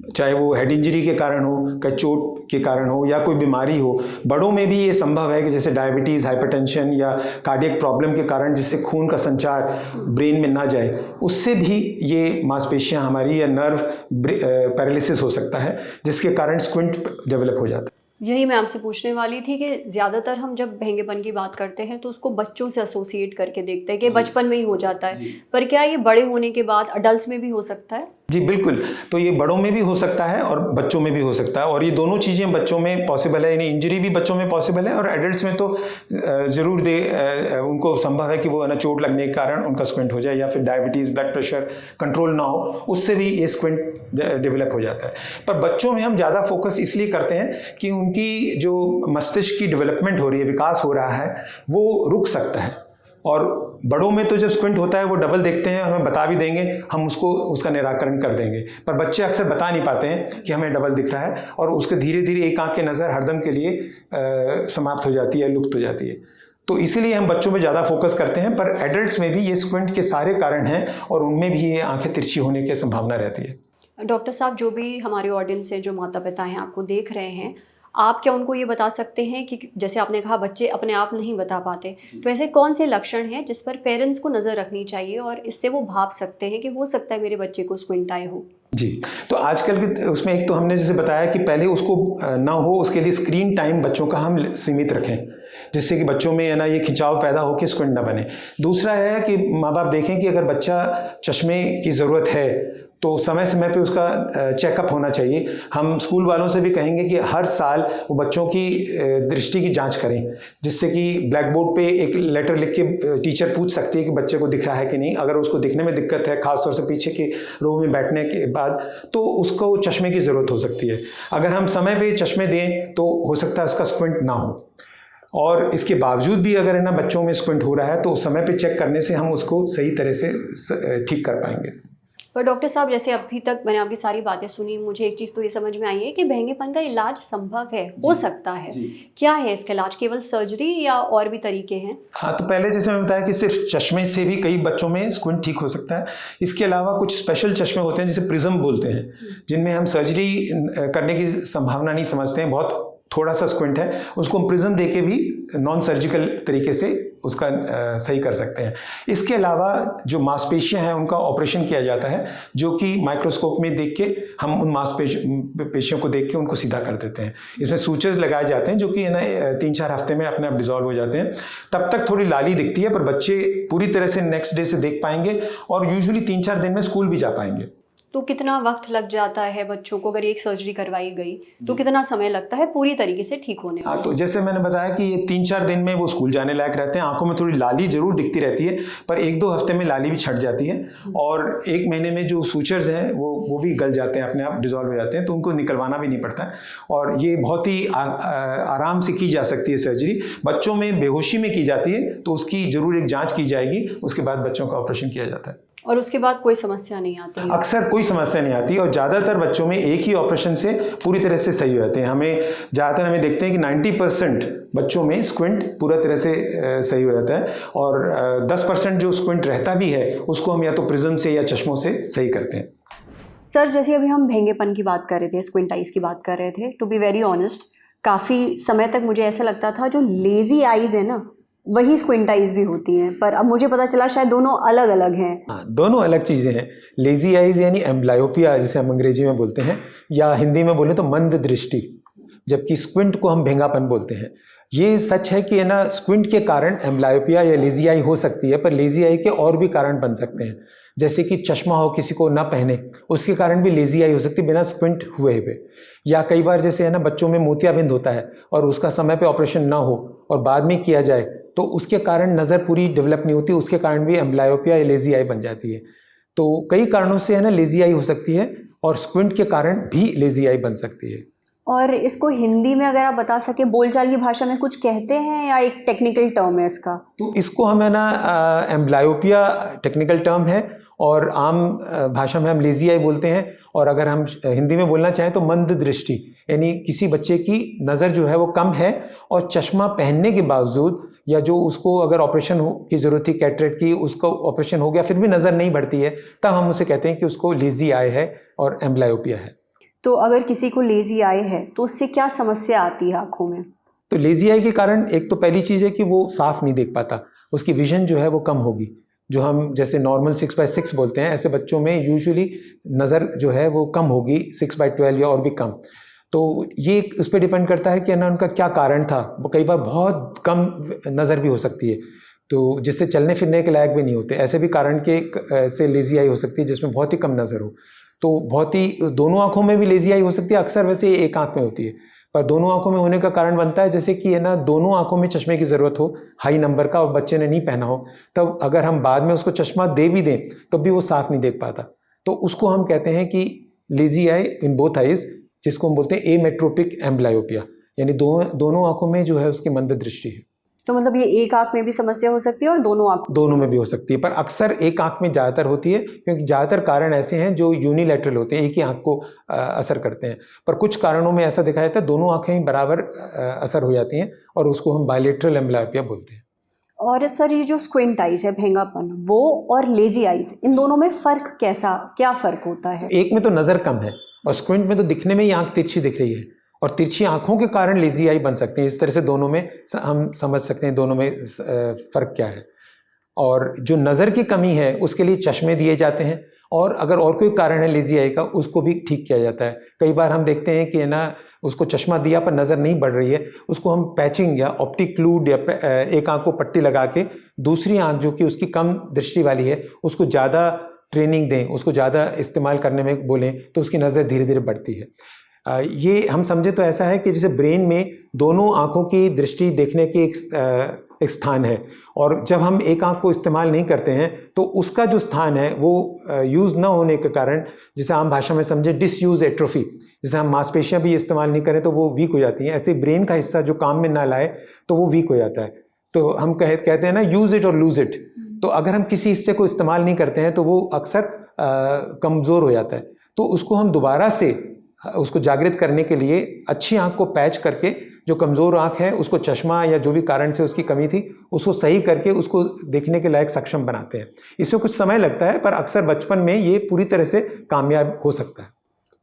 चाहे वो हेड इंजरी के कारण हो, कहीं चोट के कारण हो या कोई बीमारी हो, बड़ों में भी ये संभव है कि जैसे डायबिटीज़, हाइपरटेंशन या कार्डियक प्रॉब्लम के कारण जिससे खून का संचार ब्रेन में ना जाए, उससे भी ये मांसपेशियां हमारी या नर्व पैरालिसिस हो सकता है, जिसके कारण स्क्विंट डेवलप हो जाता है। यही मैं आपसे पूछने वाली थी कि ज़्यादातर हम जब भेंगेपन की बात करते हैं तो उसको बच्चों से एसोसिएट करके देखते हैं कि बचपन में ही हो जाता है, पर क्या ये बड़े होने के बाद अडल्ट में भी हो सकता है? जी बिल्कुल, तो ये बड़ों में भी हो सकता है और बच्चों में भी हो सकता है, और ये दोनों चीज़ें बच्चों में पॉसिबल है। यानी इंजरी भी बच्चों में पॉसिबल है और एडल्ट्स में तो ज़रूर उनको संभव है कि वो ना चोट लगने के कारण उनका स्क्विंट हो जाए या फिर डायबिटीज़, ब्लड प्रेशर कंट्रोल ना हो, उससे भी ये स्क्विंट डेवलप हो जाता है। पर बच्चों में हम ज़्यादा फोकस इसलिए करते हैं कि उनकी जो मस्तिष्क की डेवलपमेंट हो रही है, विकास हो रहा है, वो रुक सकता है। और बड़ों में तो जब स्क्विंट होता है वो डबल देखते हैं, हमें बता भी देंगे, हम उसका निराकरण कर देंगे, पर बच्चे अक्सर बता नहीं पाते हैं कि हमें डबल दिख रहा है, और उसके धीरे धीरे एक आंख की नज़र हरदम के लिए समाप्त हो जाती है, लुप्त हो जाती है। तो इसीलिए हम बच्चों में ज़्यादा फोकस करते हैं, पर एडल्ट्स में भी ये स्क्विंट के सारे कारण हैं और उनमें भी ये आंखें तिरछी होने की संभावना रहती है। डॉक्टर साहब, जो भी हमारे ऑडियंस हैं, जो माता पिता हैं, आपको देख रहे हैं, आप क्या उनको ये बता सकते हैं कि जैसे आपने कहा बच्चे अपने आप नहीं बता पाते, तो ऐसे कौन से लक्षण हैं जिस पर पेरेंट्स को नज़र रखनी चाहिए और इससे वो भाप सकते हैं कि हो सकता है मेरे बच्चे को स्क्विंट आए हो? जी, तो आजकल के उसमें एक तो हमने जैसे बताया कि पहले उसको ना हो, उसके लिए स्क्रीन टाइम बच्चों का हम सीमित रखें, जिससे कि बच्चों में है ना ये खिंचाव पैदा हो के स्क्विंट ना बने। दूसरा है कि माँ बाप देखें कि अगर बच्चा चश्मे की ज़रूरत है तो समय समय पे उसका चेकअप होना चाहिए। हम स्कूल वालों से भी कहेंगे कि हर साल वो बच्चों की दृष्टि की जांच करें, जिससे कि ब्लैक बोर्ड पे एक लेटर लिख के टीचर पूछ सकती है कि बच्चे को दिख रहा है कि नहीं। अगर उसको दिखने में दिक्कत है, खासतौर से पीछे के रो में बैठने के बाद, तो उसको चश्मे की ज़रूरत हो सकती है। अगर हम समय पे चश्मे दें तो हो सकता है उसका स्क्विंट ना हो, और इसके बावजूद भी अगर है ना बच्चों में स्क्विंट हो रहा है तो समय पे चेक करने से हम उसको सही तरह से ठीक कर पाएंगे। पर डॉक्टर साहब, जैसे अभी तक मैंने आपकी सारी बातें सुनी, मुझे एक चीज़ तो ये समझ में आई है कि भेंगेपन का इलाज संभव है, हो सकता है। क्या है इसका इलाज? केवल सर्जरी या और भी तरीके हैं? हाँ, तो पहले जैसे मैंने बताया कि सिर्फ चश्मे से भी कई बच्चों में स्क्विंट ठीक हो सकता है। इसके अलावा कुछ स्पेशल चश्मे होते हैं जिसे प्रिज्म बोलते हैं, जिनमें हम सर्जरी करने की संभावना नहीं समझते हैं, बहुत थोड़ा सा स्क्विंट है, उसको हम प्रिज्म देके भी नॉन सर्जिकल तरीके से उसका सही कर सकते हैं। इसके अलावा जो मांसपेशियां हैं उनका ऑपरेशन किया जाता है, जो कि माइक्रोस्कोप में देख के हम उन मांसपेशियों को देख के उनको सीधा कर देते हैं। इसमें सूचर्स लगाए जाते हैं जो कि ना 3-4 हफ्ते में अपने आप डिजॉल्व हो जाते हैं। तब तक थोड़ी लाली दिखती है, पर बच्चे पूरी तरह से नेक्स्ट डे से देख पाएंगे और यूजुअली 3-4 दिन में स्कूल भी जा पाएंगे। तो कितना वक्त लग जाता है बच्चों को, अगर एक सर्जरी करवाई गई तो कितना समय लगता है पूरी तरीके से ठीक होने में? हाँ, तो जैसे मैंने बताया कि ये 3-4 दिन में वो स्कूल जाने लायक रहते हैं। आंखों में थोड़ी लाली जरूर दिखती रहती है, पर 1-2 हफ्ते में लाली भी छट जाती है और 1 महीने में जो सूचर्स हैं वो भी गल जाते हैं, अपने आप डिजॉल्व हो जाते हैं, तो उनको निकलवाना भी नहीं पड़ता है। और ये बहुत ही आराम से की जा सकती है सर्जरी। बच्चों में बेहोशी में की जाती है, तो उसकी जरूर एक जाँच की जाएगी, उसके बाद बच्चों का ऑपरेशन किया जाता है और उसके बाद कोई समस्या नहीं आती है? अक्सर कोई समस्या नहीं आती और ज़्यादातर बच्चों में एक ही ऑपरेशन से पूरी तरह से सही हो जाते हैं। हमें देखते हैं कि 90% बच्चों में स्क्विंट पूरा तरह से सही हो जाता है और 10% जो स्क्विंट रहता भी है उसको हम या तो प्रिज्म से या चश्मों से सही करते हैं। सर, जैसे अभी हम भेंगेपन की बात कर रहे थे, स्क्विंट आइज की बात कर रहे थे, टू बी वेरी ऑनेस्ट काफ़ी समय तक मुझे ऐसा लगता था जो लेजी आइज है ना वही स्क्विंट आइज भी होती हैं, पर अब मुझे पता चला शायद दोनों अलग अलग हैं। हाँ, दोनों अलग चीज़ें हैं। लेजी आइज यानी एम्ब्लायोपिया जिसे हम अंग्रेजी में बोलते हैं, या हिंदी में बोले तो मंद दृष्टि, जबकि स्क्विंट को हम भेंगापन बोलते हैं। ये सच है कि ना स्क्विंट के कारण एम्ब्लायोपिया या लेजी आई हो सकती है, पर लेजी आई के और भी कारण बन सकते हैं, जैसे कि चश्मा हो किसी को ना पहने, उसके कारण भी लेजी आई हो सकती है बिना स्क्विंट हुए हुए। या कई बार जैसे है ना बच्चों में मोतियाबिंद होता है और उसका समय पे ऑपरेशन ना हो और बाद में किया जाए तो उसके कारण नज़र पूरी डेवलप नहीं होती, उसके कारण भी एम्ब्लायोपिया या लेजी आई बन जाती है। तो कई कारणों से है ना लेजी आई हो सकती है और स्क्विंट के कारण भी लेजी आई बन सकती है। और इसको हिंदी में अगर आप बता सके, बोलचाल की भाषा में कुछ कहते हैं या एक टेक्निकल टर्म है इसका? तो इसको हम है ना एम्ब्लायोपिया टेक्निकल टर्म है और आम भाषा में हम लेजी आई बोलते हैं। और अगर हम हिंदी में बोलना चाहें तो मंद दृष्टि, यानी किसी बच्चे की नज़र जो है वो कम है और चश्मा पहनने के बावजूद या जो उसको अगर ऑपरेशन की ज़रूरत थी कैटरेक्ट की, उसको ऑपरेशन हो गया फिर भी नज़र नहीं बढ़ती है, तब हम उसे कहते हैं कि उसको लेजी आई है और एम्ब्लायोपिया है। तो अगर किसी को लेजी आई है तो उससे क्या समस्या आती है आँखों में? तो लेजी आई के कारण एक तो पहली चीज़ है कि वो साफ नहीं देख पाता, उसकी विजन जो है वो कम होगी। जो हम जैसे नॉर्मल 6/6 बोलते हैं, ऐसे बच्चों में यूजुअली नज़र जो है वो कम होगी, 6/12 या और भी कम। तो ये उस पर डिपेंड करता है कि ना उनका क्या कारण था। वो कई बार बहुत कम नज़र भी हो सकती है, तो जिससे चलने फिरने के लायक भी नहीं होते। ऐसे भी कारण के से लेजी आई हो सकती है जिसमें बहुत ही कम नज़र हो। तो बहुत ही दोनों आँखों में भी लेजी आई हो सकती है, अक्सर वैसे एक आँख में होती है, पर दोनों आंखों में होने का कारण बनता है जैसे कि है ना दोनों आंखों में चश्मे की ज़रूरत हो हाई नंबर का और बच्चे ने नहीं पहना हो, तब अगर हम बाद में उसको चश्मा दे भी दें तब भी वो साफ नहीं देख पाता। तो उसको हम कहते हैं कि lazy I in both eyes, जिसको हम बोलते हैं एमेट्रोपिक एम्ब्लायोपिया, यानी दोनों आंखों में जो है उसकी मंद दृष्टि है। तो मतलब ये एक आंख में भी समस्या हो सकती है और दोनों में भी हो सकती है, पर अक्सर एक आंख में ज़्यादातर होती है क्योंकि ज़्यादातर कारण ऐसे हैं जो यूनिलैटरल होते हैं, एक ही आंख को असर करते हैं। पर कुछ कारणों में ऐसा दिखाया जाता है दोनों आंखें बराबर असर हो जाती हैं और उसको हम बायलेटरल एम्ब्लायोपिया बोलते हैं। और सर ये जो स्क्विंट आइज है, भेंगापन, वो और लेजी आइज, इन दोनों में फ़र्क क्या फ़र्क होता है? एक में तो नज़र कम है और स्क्विंट में तो दिखने में ही आंख तिरछी दिख रही है और तिरछी आंखों के कारण लेजी आई बन सकती है। इस तरह से दोनों में हम समझ सकते हैं दोनों में फ़र्क क्या है। और जो नज़र की कमी है उसके लिए चश्मे दिए जाते हैं और अगर और कोई कारण है लेजी आई का उसको भी ठीक किया जाता है। कई बार हम देखते हैं कि है ना उसको चश्मा दिया पर नज़र नहीं बढ़ रही है, उसको हम पैचिंग या ऑप्टिक क्लूड या एक आंख को पट्टी लगा के दूसरी आंख जो कि उसकी कम दृष्टि वाली है उसको ज़्यादा ट्रेनिंग दें, उसको ज़्यादा इस्तेमाल करने में बोलें तो उसकी नज़र धीरे धीरे बढ़ती है। ये हम समझे तो ऐसा है कि जैसे ब्रेन में दोनों आँखों की दृष्टि देखने की एक स्थान है और जब हम एक आँख को इस्तेमाल नहीं करते हैं तो उसका जो स्थान है वो यूज़ ना होने के कारण, जिसे आम भाषा में समझे डिसयूज एट्रोफी, जैसे हम मांसपेशियां भी इस्तेमाल नहीं करें तो वो वीक हो जाती हैं, ऐसे ब्रेन का हिस्सा जो काम में ना लाए तो वो वीक हो जाता है। तो हम कहते हैं ना यूज़ इट और लूज़ इट। तो अगर हम किसी हिस्से को इस्तेमाल नहीं करते हैं तो वो अक्सर कमज़ोर हो जाता है। तो उसको हम दोबारा से उसको जागृत करने के लिए अच्छी आंख को पैच करके जो कमज़ोर आंख है उसको चश्मा या जो भी कारण से उसकी कमी थी उसको सही करके उसको देखने के लायक सक्षम बनाते हैं। इसमें कुछ समय लगता है पर अक्सर बचपन में ये पूरी तरह से कामयाब हो सकता है।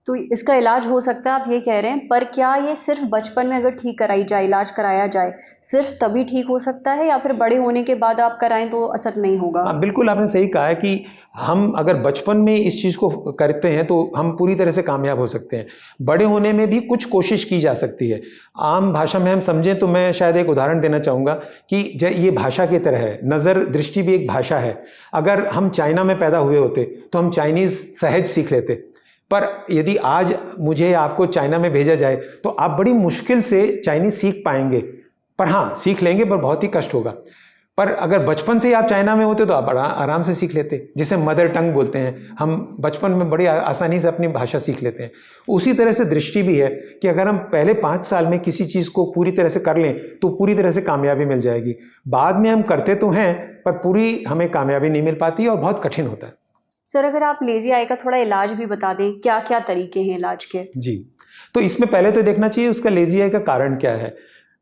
तो इसका इलाज हो सकता है आप ये कह रहे हैं, पर क्या ये सिर्फ बचपन में अगर ठीक कराई जाए, इलाज कराया जाए, सिर्फ तभी ठीक हो सकता है, या फिर बड़े होने के बाद आप कराएं तो असर नहीं होगा? हाँ, बिल्कुल आपने सही कहा है कि हम अगर बचपन में इस चीज़ को करते हैं तो हम पूरी तरह से कामयाब हो सकते हैं। बड़े होने में भी कुछ कोशिश की जा सकती है। आम भाषा में हम समझें तो मैं शायद एक उदाहरण देना चाहूँगा कि ये भाषा की तरह है, नज़र दृष्टि भी एक भाषा है। अगर हम चाइना में पैदा हुए होते तो हम चाइनीज़ सहज सीख लेते, पर यदि आज मुझे आपको चाइना में भेजा जाए तो आप बड़ी मुश्किल से चाइनीज़ सीख पाएंगे। पर हाँ, सीख लेंगे, पर बहुत ही कष्ट होगा। पर अगर बचपन से ही आप चाइना में होते तो आप बड़ा आराम से सीख लेते, जिसे मदर टंग बोलते हैं। हम बचपन में बड़ी आसानी से अपनी भाषा सीख लेते हैं। उसी तरह से दृष्टि भी है कि अगर हम पहले 5 साल में किसी चीज़ को पूरी तरह से कर लें तो पूरी तरह से कामयाबी मिल जाएगी। बाद में हम करते तो हैं, पर पूरी हमें कामयाबी नहीं मिल पाती और बहुत कठिन होता है। सर, अगर आप लेजी आई का थोड़ा इलाज भी बता दें, क्या क्या तरीके हैं इलाज के? जी, तो इसमें पहले तो देखना चाहिए उसका लेजी आई का कारण क्या है।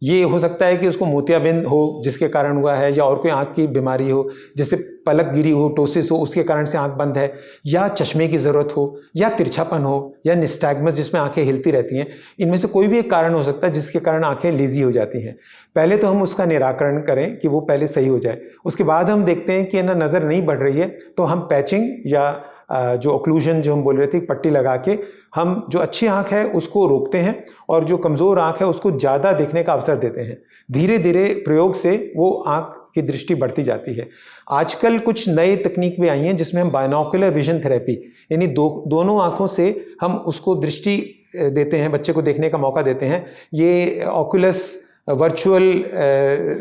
ये हो सकता है कि उसको मोतियाबिंद हो जिसके कारण हुआ है, या और कोई आंख की बीमारी हो जैसे पलक गिरी हो, टोसिस हो, उसके कारण से आंख बंद है, या चश्मे की ज़रूरत हो, या तिरछापन हो, या निस्टैग्मस जिसमें आंखें हिलती रहती हैं। इनमें से कोई भी एक कारण हो सकता है जिसके कारण आंखें लेजी हो जाती हैं। पहले तो हम उसका निराकरण करें कि वो पहले सही हो जाए। उसके बाद हम देखते हैं कि ना नज़र नहीं बढ़ रही है तो हम पैचिंग या जो ऑक्लूजन जो हम बोल रहे थे, पट्टी लगा के हम जो अच्छी आंख है उसको रोकते हैं और जो कमज़ोर आंख है उसको ज़्यादा देखने का अवसर देते हैं। धीरे धीरे प्रयोग से वो आंख की दृष्टि बढ़ती जाती है। आजकल कुछ नए तकनीक भी आई हैं जिसमें हम बायनोकुलर विजन थेरेपी, यानी दोनों आंखों से हम उसको दृष्टि देते हैं, बच्चे को देखने का मौका देते हैं। ये ऑकुलस वर्चुअल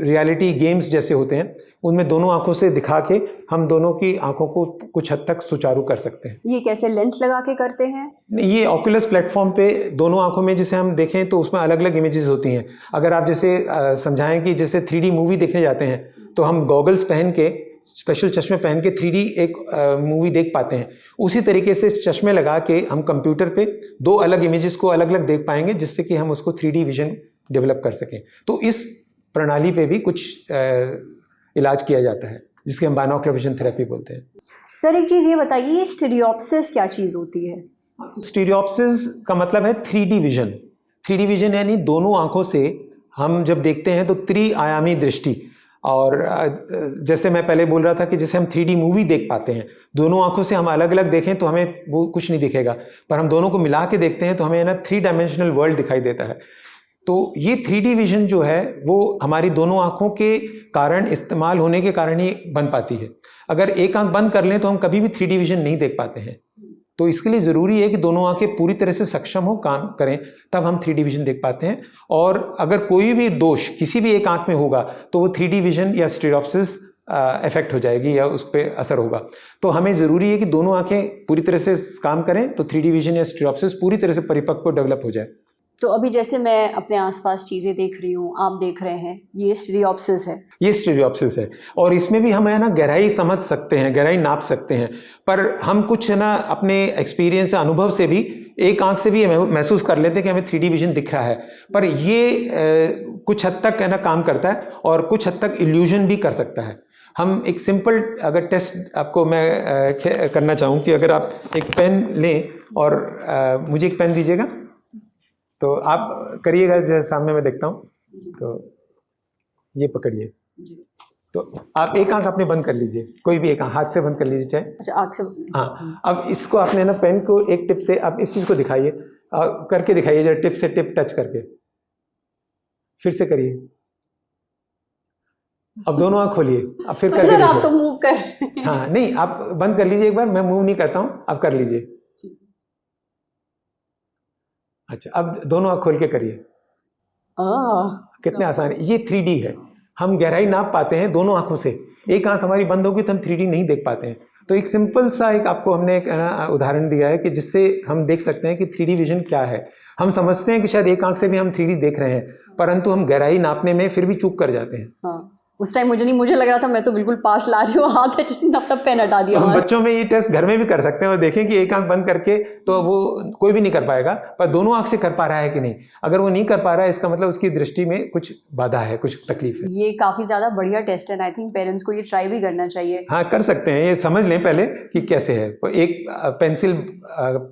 रियलिटी गेम्स जैसे होते हैं, उनमें दोनों आंखों से दिखा के हम दोनों की आंखों को कुछ हद तक सुचारू कर सकते हैं। ये कैसे, लेंस लगा के करते हैं? ये ऑकुलस प्लेटफॉर्म पे दोनों आंखों में जिसे हम देखें तो उसमें अलग अलग इमेजेस होती हैं। अगर आप जैसे समझाएं कि जैसे 3D मूवी देखने जाते हैं तो हम गॉगल्स पहन के, स्पेशल चश्मे पहन के 3D एक मूवी देख पाते हैं। उसी तरीके से चश्मे लगा के हम कंप्यूटर पे 2 अलग इमेजेस को अलग अलग देख पाएंगे, जिससे कि हम उसको 3D विजन डेवलप कर सकें। तो इस प्रणाली पे भी कुछ इलाज किया जाता है जिसके हम बायनोकुलर विजन थेरेपी बोलते हैं। सर, एक चीज़ ये बताइए, ये स्टीरियोप्सिस क्या चीज़ होती है? स्टीरियोप्सिस का मतलब है 3D विजन। 3D विजन यानी दोनों आंखों से हम जब देखते हैं तो त्रिआयामी दृष्टि। और जैसे मैं पहले बोल रहा था कि जैसे हम 3D मूवी देख पाते हैं, दोनों आंखों से हम अलग अलग देखें तो हमें वो कुछ नहीं दिखेगा, पर हम दोनों को मिला के देखते हैं तो हमें ना 3 डायमेंशनल वर्ल्ड दिखाई देता है। तो ये 3D विजन जो है वो हमारी दोनों आंखों के कारण, इस्तेमाल होने के कारण ही बन पाती है। अगर एक आंख बंद कर लें तो हम कभी भी 3D विजन नहीं देख पाते हैं। तो इसके लिए ज़रूरी है कि दोनों आंखें पूरी तरह से सक्षम हो, काम करें, तब हम 3D विजन देख पाते हैं। और अगर कोई भी दोष किसी भी एक आंख में होगा तो वो 3D विजन या स्टीरियोप्सिस इफेक्ट हो जाएगी या उस पर असर होगा। तो हमें ज़रूरी है कि दोनों आंखें पूरी तरह से काम करें तो 3D विजन या स्टीरियोप्सिस पूरी तरह से परिपक्व डेवलप हो जाए। तो अभी जैसे मैं अपने आसपास चीज़ें देख रही हूँ, आप देख रहे हैं, ये स्टीरियोप्सिस है। ये स्टीरियोप्सिस है और इसमें भी हम है ना गहराई समझ सकते हैं, गहराई नाप सकते हैं, पर हम कुछ है ना अपने एक्सपीरियंस या अनुभव से भी एक आंख से भी महसूस कर लेते हैं कि हमें 3D विजन दिख रहा है। पर ये कुछ हद तक है ना काम करता है और कुछ हद तक इल्यूजन भी कर सकता है। हम एक सिंपल अगर टेस्ट आपको मैं करना चाहूँ कि अगर आप एक पेन लें और मुझे एक पेन दीजिएगा, तो आप करिएगा, जो सामने मैं देखता हूँ, तो ये पकड़िए। तो आप एक आंख अपने बंद कर लीजिए, कोई भी एक आंख हाथ से बंद कर लीजिए चाहे। अच्छा, आंख से? हाँ, अब इसको आपने ना पेन को एक टिप से आप इस चीज़ को दिखाइए, करके दिखाइए जरा, टिप से टिप टच करके, फिर से करिए। अब दोनों आंख खोलिए, अब फिर करके देखिए। आप तो मूव कर रहे हैं। हाँ, नहीं, आप बंद कर लीजिए एक बार, मैं मूव नहीं करता हूँ, आप कर लीजिए। अच्छा, अब दोनों आंख खोल के करिए। कितने आसान है। ये 3D है, हम गहराई नाप पाते हैं दोनों आंखों से। एक आंख हमारी बंद होगी तो हम 3D नहीं देख पाते हैं। तो एक सिंपल सा एक आपको हमने एक उदाहरण दिया है कि जिससे हम देख सकते हैं कि 3D विजन क्या है। हम समझते हैं कि शायद एक आंख से भी हम 3D देख रहे हैं, परंतु हम गहराई नापने में फिर भी चूक कर जाते हैं। हाँ। उस टाइम मुझे लग रहा था मैं तो बिल्कुल पास ला रही हूँ, हाथ तब पेन हटा दिया। हम बच्चों में ये टेस्ट घर में भी कर सकते हैं और देखें कि एक आंख बंद करके तो वो कोई भी नहीं कर पाएगा, पर दोनों आंख से कर पा रहा है कि नहीं। अगर वो नहीं कर पा रहा है इसका मतलब उसकी दृष्टि में कुछ बाधा है, कुछ तकलीफ है। ये काफी ज्यादा बढ़िया टेस्ट है, आई थिंक पेरेंट्स को ये ट्राई भी करना चाहिए। हाँ, कर सकते हैं, ये समझ लें पहले कि कैसे है। तो एक पेंसिल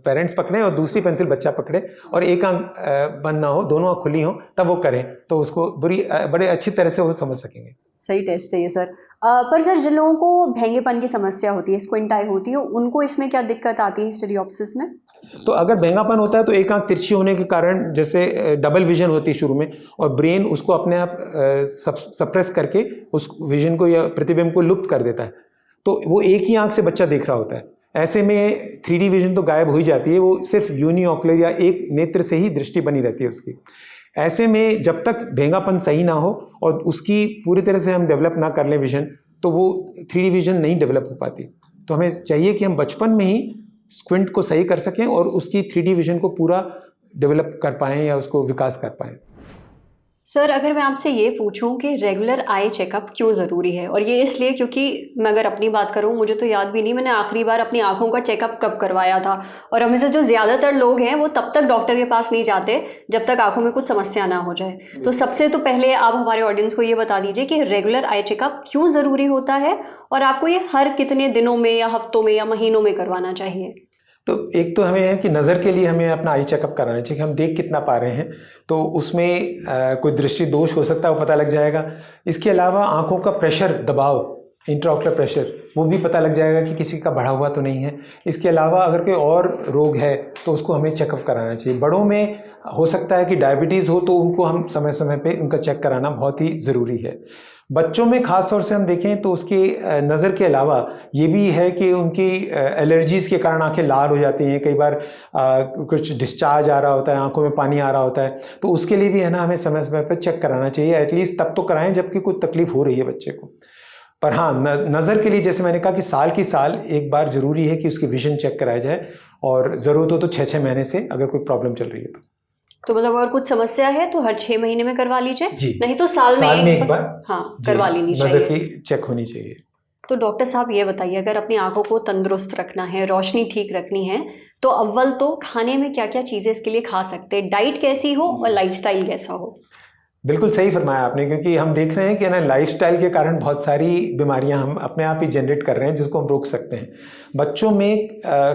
पेरेंट्स पकड़े और दूसरी पेंसिल बच्चा पकड़े और एक आंख बंद ना हो, दोनों आंख खुली हो, तब वो करें तो उसको बड़े अच्छी तरह से वो समझ सकेंगे। सही टेस्ट है ये सर। पर सर जिन लोगों को भेंगेपन की समस्या होती है, स्क्विंट आई होती है, उनको इसमें क्या दिक्कत आती है स्टीरियोप्सिस में? तो अगर भेंगापन होता है तो एक आंख तिरछी होने के कारण जैसे डबल विजन होती है शुरू में, और ब्रेन उसको अपने आप सप्रेस करके उस विजन को या प्रतिबिंब को लुप्त कर देता है, तो वो एक ही आंख से बच्चा देख रहा होता है। ऐसे में 3D विजन तो गायब हो ही जाती है, वो सिर्फ यूनिऑक्युलर या एक नेत्र से ही दृष्टि बनी रहती है उसकी। ऐसे में जब तक भेंगापन सही ना हो और उसकी पूरी तरह से हम डेवलप ना कर लें विजन, तो वो 3D विजन नहीं डेवलप हो पाती। तो हमें चाहिए कि हम बचपन में ही स्क्विंट को सही कर सकें और उसकी 3D विजन को पूरा डेवलप कर पाएँ या उसको विकास कर पाएँ। सर अगर मैं आपसे ये पूछूं कि रेगुलर आई चेकअप क्यों ज़रूरी है, और ये इसलिए क्योंकि मैं अगर अपनी बात करूं, मुझे तो याद भी नहीं मैंने आखिरी बार अपनी आंखों का चेकअप कब करवाया था। और हमें से जो ज़्यादातर लोग हैं वो तब तक डॉक्टर के पास नहीं जाते जब तक आंखों में कुछ समस्या ना हो जाए। तो सबसे तो पहले आप हमारे ऑडियंस को ये बता दीजिए कि रेगुलर आई चेकअप क्यों ज़रूरी होता है और आपको ये हर कितने दिनों में या हफ्तों में या महीनों में करवाना चाहिए? तो एक तो हमें है कि नज़र के लिए हमें अपना आई चेकअप कराना चाहिए कि हम देख कितना पा रहे हैं, तो उसमें कोई दृष्टि दोष हो सकता है वो पता लग जाएगा। इसके अलावा आंखों का प्रेशर, दबाव, इंट्राऑक्युलर प्रेशर, वो भी पता लग जाएगा कि किसी का बढ़ा हुआ तो नहीं है। इसके अलावा अगर कोई और रोग है तो उसको हमें चेकअप कराना चाहिए। बड़ों में हो सकता है कि डायबिटीज़ हो तो उनको हम समय समय पे उनका चेक कराना बहुत ही ज़रूरी है। बच्चों में ख़ास तौर से हम देखें तो उसकी नज़र के अलावा ये भी है कि उनकी एलर्जीज़ के कारण आंखें लाल हो जाती हैं, कई बार कुछ डिस्चार्ज आ रहा होता है, आंखों में पानी आ रहा होता है, तो उसके लिए भी है ना हमें समय समय पर चेक कराना चाहिए। एटलीस्ट तब तो कराएं जबकि कोई तकलीफ़ हो रही है बच्चे को। पर हाँ, नज़र के लिए जैसे मैंने कहा कि साल की साल एक बार ज़रूरी है कि उसकी विजन चेक कराया जाए, और ज़रूरत हो तो 6-6 महीने से अगर कोई प्रॉब्लम चल रही है तो मतलब अगर कुछ समस्या है तो हर 6 महीने में करवा लीजिए, नहीं तो साल में एक बार हाँ करवा लेनी चाहिए, नज़र की चेक होनी चाहिए। तो डॉक्टर साहब ये बताइए, अगर अपनी आंखों को तंदुरुस्त रखना है, रोशनी ठीक रखनी है, तो अव्वल तो खाने में क्या क्या चीज़ें इसके लिए खा सकते हैं, डाइट कैसी हो और लाइफस्टाइल कैसा हो? बिल्कुल सही फरमाया आपने, क्योंकि हम देख रहे हैं कि ना लाइफस्टाइल के कारण बहुत सारी बीमारियां हम अपने आप ही जनरेट कर रहे हैं जिसको हम रोक सकते हैं। बच्चों में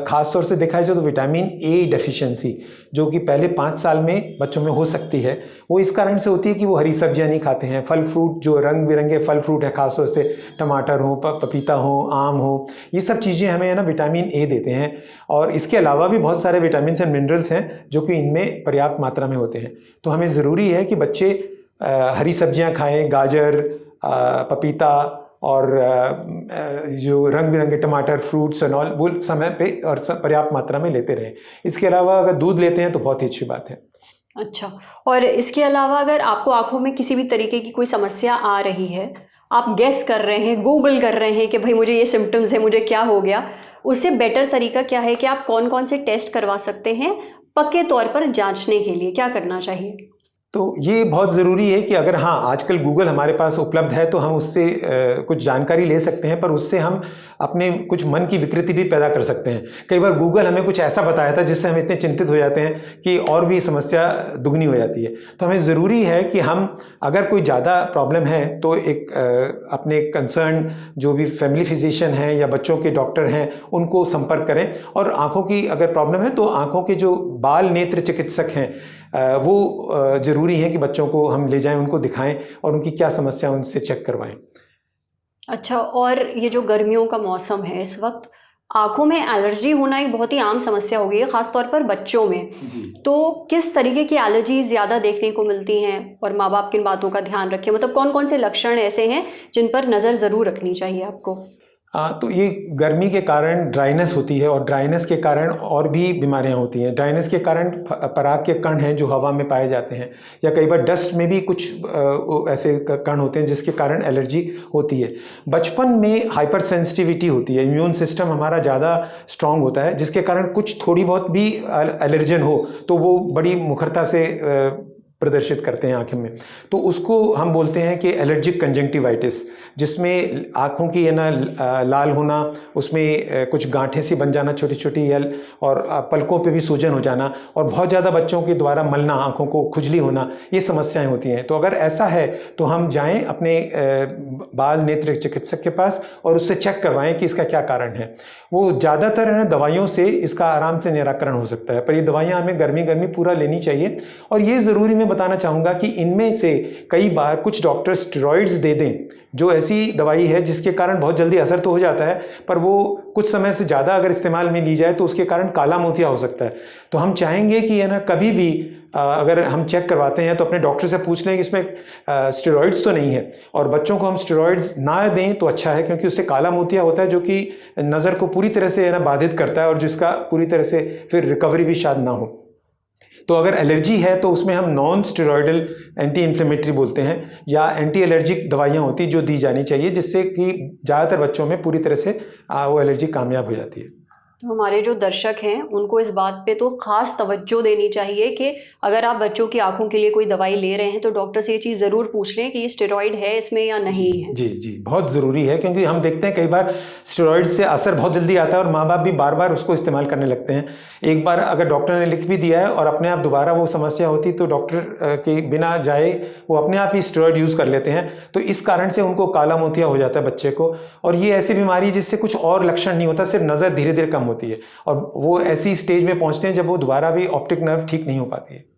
ख़ास तौर से देखा जाए तो विटामिन ए डेफिशिएंसी जो कि पहले 5 साल में बच्चों में हो सकती है, वो इस कारण से होती है कि वो हरी सब्जियां नहीं खाते हैं। फल फ्रूट, जो रंग बिरंगे फल फ्रूट है, ख़ास तौर से टमाटर हो, पपीता हो, आम हो, ये सब चीज़ें हमें है ना विटामिन ए देते हैं। और इसके अलावा भी बहुत सारे विटामिन एंड मिनरल्स हैं जो कि इनमें पर्याप्त मात्रा में होते हैं। तो हमें ज़रूरी है कि बच्चे हरी सब्जियां खाएं, गाजर, पपीता और जो रंग बिरंगे टमाटर, फ्रूट्स एंड ऑल, वो समय पे और पर्याप्त मात्रा में लेते रहें। इसके अलावा अगर दूध लेते हैं तो बहुत ही अच्छी बात है। अच्छा, और इसके अलावा अगर आपको आंखों में किसी भी तरीके की कोई समस्या आ रही है, आप गेस कर रहे हैं, गूगल कर रहे हैं कि भाई मुझे ये सिम्टम्स है, मुझे क्या हो गया, उससे बेटर तरीका क्या है कि आप कौन कौन से टेस्ट करवा सकते हैं पक्के तौर पर जांचने के लिए, क्या करना चाहिए? तो ये बहुत ज़रूरी है कि अगर हाँ आजकल गूगल हमारे पास उपलब्ध है तो हम उससे कुछ जानकारी ले सकते हैं, पर उससे हम अपने कुछ मन की विकृति भी पैदा कर सकते हैं। कई बार गूगल हमें कुछ ऐसा बताया था जिससे हम इतने चिंतित हो जाते हैं कि और भी समस्या दुगनी हो जाती है। तो हमें ज़रूरी है कि हम अगर कोई ज़्यादा प्रॉब्लम है तो एक अपने कंसर्न जो भी फैमिली फिजिशियन हैं या बच्चों के डॉक्टर हैं उनको संपर्क करें। और आँखों की अगर प्रॉब्लम है तो आँखों के जो बाल नेत्र चिकित्सक हैं वो ज़रूरी है कि बच्चों को हम ले जाएं, उनको दिखाएं और उनकी क्या समस्या उनसे चेक करवाएं। अच्छा, और ये जो गर्मियों का मौसम है इस वक्त, आंखों में एलर्जी होना एक बहुत ही आम समस्या हो गई है, ख़ासतौर पर बच्चों में। तो किस तरीके की एलर्जी ज़्यादा देखने को मिलती हैं और माँ बाप किन बातों का ध्यान रखें, मतलब कौन कौन से लक्षण ऐसे हैं जिन पर नज़र ज़रूर रखनी चाहिए आपको? तो ये गर्मी के कारण ड्राइनेस होती है और ड्राइनेस के कारण और भी बीमारियां होती हैं। ड्राइनेस के कारण पराग के कण हैं जो हवा में पाए जाते हैं, या कई बार डस्ट में भी कुछ ऐसे कण होते हैं जिसके कारण एलर्जी होती है। बचपन में हाइपर सेंसिटिविटी होती है, इम्यून सिस्टम हमारा ज़्यादा स्ट्रांग होता है जिसके कारण कुछ थोड़ी बहुत भी एलर्जन हो तो वो बड़ी मुखरता से प्रदर्शित करते हैं आँखें में, तो उसको हम बोलते हैं कि एलर्जिक कंजंक्टिवाइटिस, जिसमें आँखों की है ना लाल होना, उसमें कुछ गांठें सी बन जाना छोटी छोटी, और पलकों पे भी सूजन हो जाना, और बहुत ज़्यादा बच्चों के द्वारा मलना, आँखों को खुजली होना, ये समस्याएं होती हैं। तो अगर ऐसा है तो हम जाएं अपने बाल नेत्र चिकित्सक के पास और उससे चेक करवाएं कि इसका क्या कारण है। वो ज़्यादातर है दवाइयों से इसका आराम से निराकरण हो सकता है, पर ये दवाइयाँ हमें गर्मी गर्मी पूरा लेनी चाहिए। और ये ज़रूरी मैं बताना चाहूँगा कि इनमें से कई बार कुछ डॉक्टर स्टेरॉइड्स दे दें, जो ऐसी दवाई है जिसके कारण बहुत जल्दी असर तो हो जाता है, पर वो कुछ समय से ज़्यादा अगर इस्तेमाल में ली जाए तो उसके कारण काला मोतिया हो सकता है। तो हम चाहेंगे कि है ना कभी भी अगर हम चेक करवाते हैं तो अपने डॉक्टर से पूछ लें कि इसमें स्टेरॉइड्स तो नहीं है, और बच्चों को हम स्टेरॉइड्स ना दें तो अच्छा है, क्योंकि उससे काला मोतिया होता है जो कि नज़र को पूरी तरह से है ना बाधित करता है, और जिसका पूरी तरह से फिर रिकवरी भी शायद ना हो। तो अगर एलर्जी है तो उसमें हम नॉन स्टेरॉयडल एंटी इन्फ्लेमेटरी बोलते हैं, या एंटी एलर्जिक दवाइयाँ होती जो दी जानी चाहिए, जिससे कि ज़्यादातर बच्चों में पूरी तरह से वो एलर्जी कामयाब हो जाती है। तो हमारे जो दर्शक हैं उनको इस बात पे तो खास तवज्जो देनी चाहिए कि अगर आप बच्चों की आंखों के लिए कोई दवाई ले रहे हैं तो डॉक्टर से ये चीज़ ज़रूर पूछ लें कि ये स्टेरॉइड है इसमें या नहीं है। जी जी, बहुत ज़रूरी है, क्योंकि हम देखते हैं कई बार स्टेरॉइड से असर बहुत जल्दी आता है और माँ बाप भी बार बार उसको इस्तेमाल करने लगते हैं। एक बार अगर डॉक्टर ने लिख भी दिया है और अपने आप दोबारा वो समस्या होती तो डॉक्टर के बिना जाए वो अपने आप ही स्टेरॉइड यूज़ कर लेते हैं। तो इस कारण से उनको काला मोतिया हो जाता है बच्चे को, और ये ऐसी बीमारी है जिससे कुछ और लक्षण नहीं होता, सिर्फ नज़र धीरे धीरे कम होती है, और वो ऐसी स्टेज में पहुंचते हैं जब वो दोबारा भी ऑप्टिक नर्व ठीक नहीं हो पाती है।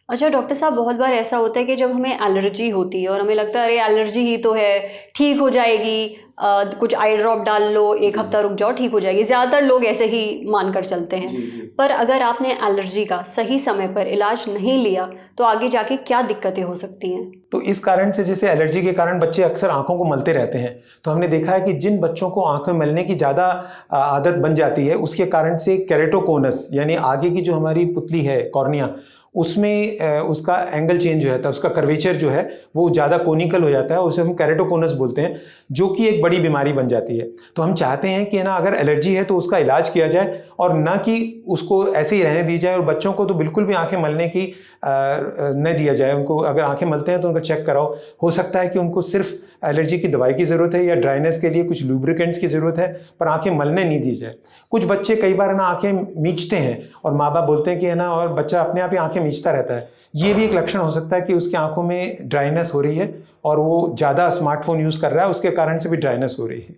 अच्छा डॉक्टर साहब, बहुत बार ऐसा होता है कि जब हमें एलर्जी होती है और हमें लगता है अरे एलर्जी ही तो है, ठीक हो जाएगी, कुछ आई ड्रॉप डाल लो, एक हफ्ता रुक जाओ, ठीक हो जाएगी। ज़्यादातर लोग ऐसे ही मानकर चलते हैं। पर अगर आपने एलर्जी का सही समय पर इलाज नहीं लिया तो आगे जाके क्या दिक्कतें हो सकती हैं? तो इस कारण से, जैसे एलर्जी के कारण बच्चे अक्सर आंखों को मलते रहते हैं, तो हमने देखा है कि जिन बच्चों को आंखें मलने की ज़्यादा आदत बन जाती है, उसके कारण से केरेटोकोनस यानी आगे की जो हमारी पुतली है कॉर्निया, उसमें उसका एंगल चेंज हो जाता है, उसका कर्वेचर जो है वो ज़्यादा कोनिकल हो जाता है, उसे हम केरेटोकोनस बोलते हैं, जो कि एक बड़ी बीमारी बन जाती है। तो हम चाहते हैं कि ना अगर एलर्जी है तो उसका इलाज किया जाए और ना कि उसको ऐसे ही रहने दी जाए। और बच्चों को तो बिल्कुल भी आंखें मलने की न दिया जाए। उनको अगर आंखें मलते हैं तो उनको चेक कराओ, हो सकता है कि उनको सिर्फ एलर्जी की दवाई की ज़रूरत है या ड्राइनेस के लिए कुछ लुब्रिकेंट्स की ज़रूरत है, पर आंखें मलने नहीं दी जाए। कुछ बच्चे कई बार ना आंखें मीचते हैं और माँ बाप बोलते हैं कि है ना, और बच्चा अपने आप ही आंखें मीचता रहता है। ये भी एक लक्षण हो सकता है कि उसकी आंखों में ड्राइनेस हो रही है और वो ज़्यादा स्मार्टफोन यूज़ कर रहा है, उसके कारण से भी ड्राइनेस हो रही है।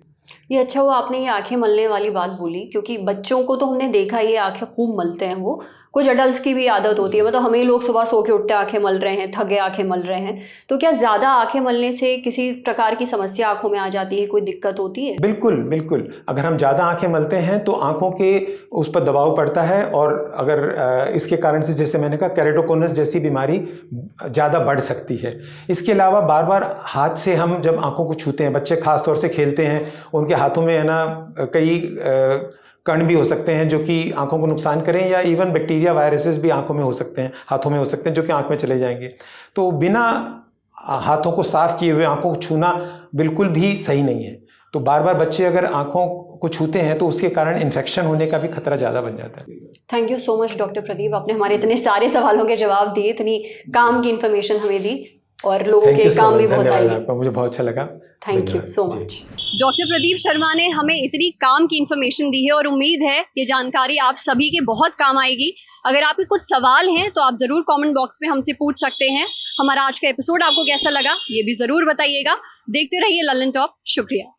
ये अच्छा हुआ आपने ये आंखें मलने वाली बात बोली, क्योंकि बच्चों को तो हमने देखा ये आंखें खूब मलते हैं। वो कुछ अडल्ट्स की भी आदत होती है, मतलब हमें लोग सुबह सो के उठते आंखें मल रहे हैं, थके आंखें मल रहे हैं। तो क्या ज़्यादा आंखें मलने से किसी प्रकार की समस्या आंखों में आ जाती है, कोई दिक्कत होती है? बिल्कुल बिल्कुल, अगर हम ज़्यादा आंखें मलते हैं तो आंखों के उस पर दबाव पड़ता है, और अगर इसके कारण से, जैसे मैंने कहा, केरेटोकोनस जैसी बीमारी ज़्यादा बढ़ सकती है। इसके अलावा बार बार हाथ से हम जब आंखों को छूते हैं, बच्चे खास तौर से खेलते हैं, उनके हाथों में है ना कई कण भी हो सकते हैं जो कि आंखों को नुकसान करें, या इवन बैक्टीरिया वायरसेस भी आंखों में हो सकते हैं, हाथों में हो सकते हैं, जो कि आंख में चले जाएंगे। तो बिना हाथों को साफ किए हुए आंखों को छूना बिल्कुल भी सही नहीं है। तो बार बार बच्चे अगर आंखों को छूते हैं तो उसके कारण इन्फेक्शन होने का भी खतरा ज़्यादा बन जाता है। Thank you so much doctor Pradeep, आपने हमारे इतने सारे सवालों के जवाब दिए, इतनी काम की इन्फॉर्मेशन हमें दी, और लोगों के काम भी बहुत आएंगे। आपका मुझे बहुत अच्छा लगा। Thank you so much. Doctor Pradeep Sharma ने हमें इतनी काम की इन्फॉर्मेशन दी है और उम्मीद है ये जानकारी आप सभी के बहुत काम आएगी। अगर आपके कुछ सवाल हैं तो आप ज़रूर कमेंट बॉक्स में हमसे पूछ सकते हैं। हमारा आज का एपिसोड आपको कैसा लगा ये भी ज़रूर बताइएगा। देखते रहिए लल्लन टॉप। शुक्रिया।